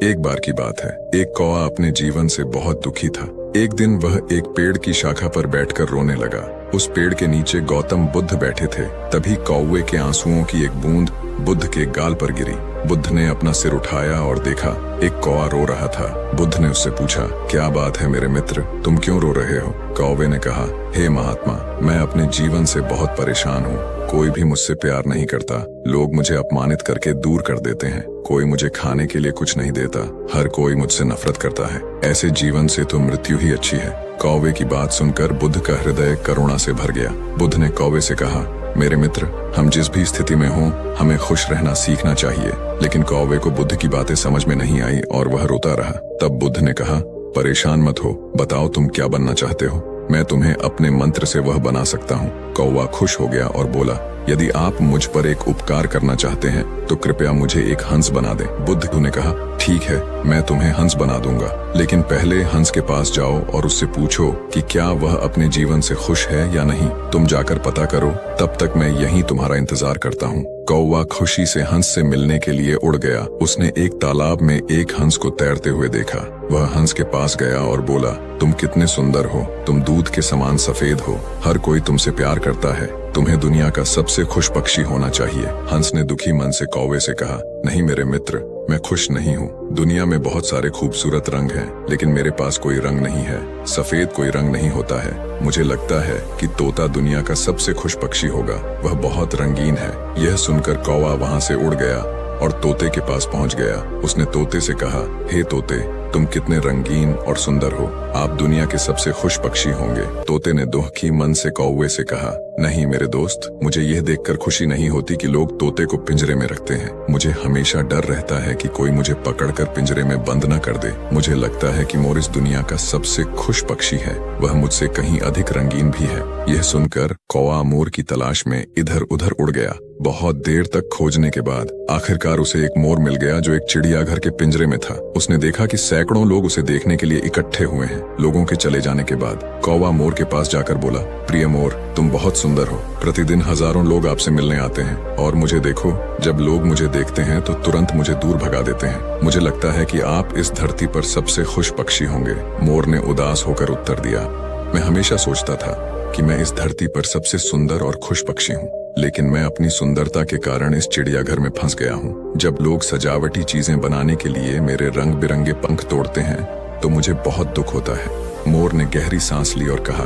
एक बार की बात है, एक कौवा अपने जीवन से बहुत दुखी था। एक दिन वह एक पेड़ की शाखा पर बैठकर रोने लगा। उस पेड़ के नीचे गौतम बुद्ध बैठे थे। तभी कौवे के आंसुओं की एक बूंद बुद्ध के गाल पर गिरी। बुद्ध ने अपना सिर उठाया और देखा, एक कौवा रो रहा था। बुद्ध ने उससे पूछा, क्या बात है मेरे मित्र, तुम क्यों रो रहे हो? कौवे ने कहा, हे महात्मा, मैं अपने जीवन से बहुत परेशान हूँ। कोई भी मुझसे प्यार नहीं करता, लोग मुझे अपमानित करके दूर कर देते हैं, कोई मुझे खाने के लिए कुछ नहीं देता, हर कोई मुझसे नफरत करता है। ऐसे जीवन से तो मृत्यु ही अच्छी है। कौवे की बात सुनकर बुद्ध का हृदय करुणा से भर गया। बुद्ध ने कौवे से कहा, मेरे मित्र, हम जिस भी स्थिति में हों, हमें खुश रहना सीखना चाहिए। लेकिन कौवे को बुद्ध की बातें समझ में नहीं आई और वह रोता रहा। तब बुद्ध ने कहा, परेशान मत हो, बताओ तुम क्या बनना चाहते हो, मैं तुम्हें अपने मंत्र से वह बना सकता हूँ। कौवा खुश हो गया और बोला, यदि आप मुझ पर एक उपकार करना चाहते हैं तो कृपया मुझे एक हंस बना दें। बुद्ध ने कहा, ठीक है, मैं तुम्हें हंस बना दूंगा, लेकिन पहले हंस के पास जाओ और उससे पूछो कि क्या वह अपने जीवन से खुश है या नहीं। तुम जाकर पता करो, तब तक मैं यहीं तुम्हारा इंतजार करता हूँ। कौवा खुशी से हंस से मिलने के लिए उड़ गया। उसने एक तालाब में एक हंस को तैरते हुए देखा। वह हंस के पास गया और बोला, तुम कितने सुंदर हो, तुम दूध के समान सफेद हो, हर कोई तुमसे प्यार करता है, तुम्हें दुनिया का सबसे खुश पक्षी होना चाहिए। हंस ने दुखी मन से कौवे से कहा, नहीं मेरे मित्र, मैं खुश नहीं हूँ। दुनिया में बहुत सारे खूबसूरत रंग हैं, लेकिन मेरे पास कोई रंग नहीं है। सफेद कोई रंग नहीं होता है। मुझे लगता है कि तोता दुनिया का सबसे खुश पक्षी होगा, वह बहुत रंगीन है। यह सुनकर कौवा वहां से उड़ गया और तोते के पास पहुंच गया। उसने तोते से कहा, हे तोते, तुम कितने रंगीन और सुंदर हो, आप दुनिया के सबसे खुश पक्षी होंगे। तोते ने दुखी मन से कौवे से कहा, नहीं मेरे दोस्त, मुझे यह देखकर खुशी नहीं होती कि लोग तोते को पिंजरे में रखते हैं। मुझे हमेशा डर रहता है कि कोई मुझे पकड़कर पिंजरे में बंद न कर दे। मुझे लगता है कि मोर इस दुनिया का सबसे खुश पक्षी है, वह मुझसे कहीं अधिक रंगीन भी है। यह सुनकर कौवा मोर की तलाश में इधर उधर उड़ गया। बहुत देर तक खोजने के बाद आखिरकार उसे एक मोर मिल गया जो एक चिड़ियाघर के पिंजरे में था। उसने देखा कि सैकड़ों लोग उसे देखने के लिए इकट्ठे हुए हैं। लोगों के चले जाने के बाद कौवा मोर के पास जाकर बोला, प्रिय मोर, तुम बहुत सुंदर हो, प्रतिदिन हजारों लोग आपसे मिलने आते हैं, और मुझे देखो, जब लोग मुझे देखते हैं तो तुरंत मुझे दूर भगा देते हैं। मुझे लगता है कि आप इस धरती पर सबसे खुश पक्षी होंगे। मोर ने उदास होकर उत्तर दिया, मैं हमेशा सोचता था कि मैं इस धरती पर सबसे सुंदर और खुश पक्षी हूँ, लेकिन मैं अपनी सुंदरता के कारण इस चिड़ियाघर में फंस गया हूँ। जब लोग सजावटी चीजें बनाने के लिए मेरे रंग बिरंगे पंख तोड़ते हैं तो मुझे बहुत दुख होता है। मोर ने गहरी सांस ली और कहा,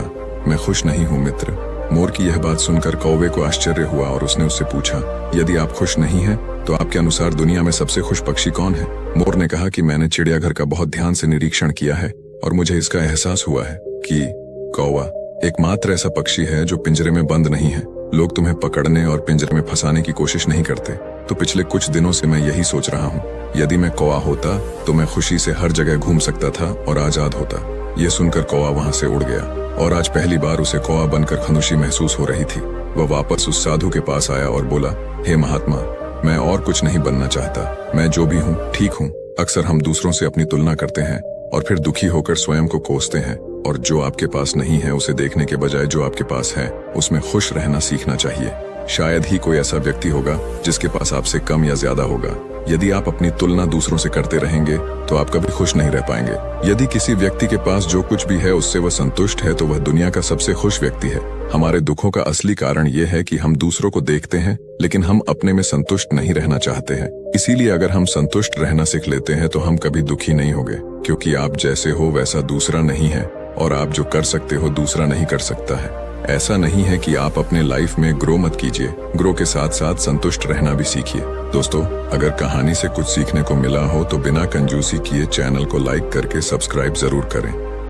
मैं खुश नहीं हूँ मित्र। मोर की यह बात सुनकर कौवे को आश्चर्य हुआ और उसने उससे पूछा, यदि आप खुश नहीं हैं तो आपके अनुसार दुनिया में सबसे खुश पक्षी कौन है? मोर ने कहा कि मैंने चिड़ियाघर का बहुत ध्यान से निरीक्षण किया है और मुझे इसका एहसास हुआ है कि कौवा एकमात्र ऐसा पक्षी है जो पिंजरे में बंद नहीं है। लोग तुम्हें पकड़ने और पिंजरे में फंसाने की कोशिश नहीं करते। तो पिछले कुछ दिनों से मैं यही सोच रहा हूँ, यदि मैं कौवा होता तो मैं खुशी से हर जगह घूम सकता था और आजाद होता। यह सुनकर कौवा वहां से उड़ गया और आज पहली बार उसे कौवा बनकर खुशी महसूस हो रही थी। वह वापस उस साधु के पास आया और बोला, हे महात्मा, मैं और कुछ नहीं बनना चाहता, मैं जो भी हूँ ठीक हूँ। अक्सर हम दूसरों से अपनी तुलना करते हैं और फिर दुखी होकर स्वयं को कोसते हैं, और जो आपके पास नहीं है उसे देखने के बजाय जो आपके पास है उसमें खुश रहना सीखना चाहिए। शायद ही कोई ऐसा व्यक्ति होगा जिसके पास आपसे कम या ज्यादा होगा। यदि आप अपनी तुलना दूसरों से करते रहेंगे तो आप कभी खुश नहीं रह पाएंगे। यदि किसी व्यक्ति के पास जो कुछ भी है उससे वह संतुष्ट है तो वह दुनिया का सबसे खुश व्यक्ति है। हमारे दुखों का असली कारण यह है कि हम दूसरों को देखते हैं लेकिन हम अपने में संतुष्ट नहीं रहना चाहते हैं। इसीलिए अगर हम संतुष्ट रहना सीख लेते हैं तो हम कभी दुखी नहीं होंगे, क्योंकि आप जैसे हो वैसा दूसरा नहीं है, और आप जो कर सकते हो दूसरा नहीं कर सकता है। ऐसा नहीं है कि आप अपने लाइफ में ग्रो मत कीजिए, ग्रो के साथ साथ संतुष्ट रहना भी सीखिए। दोस्तों, अगर कहानी से कुछ सीखने को मिला हो तो बिना कंजूसी किए चैनल को लाइक करके सब्सक्राइब जरूर करें।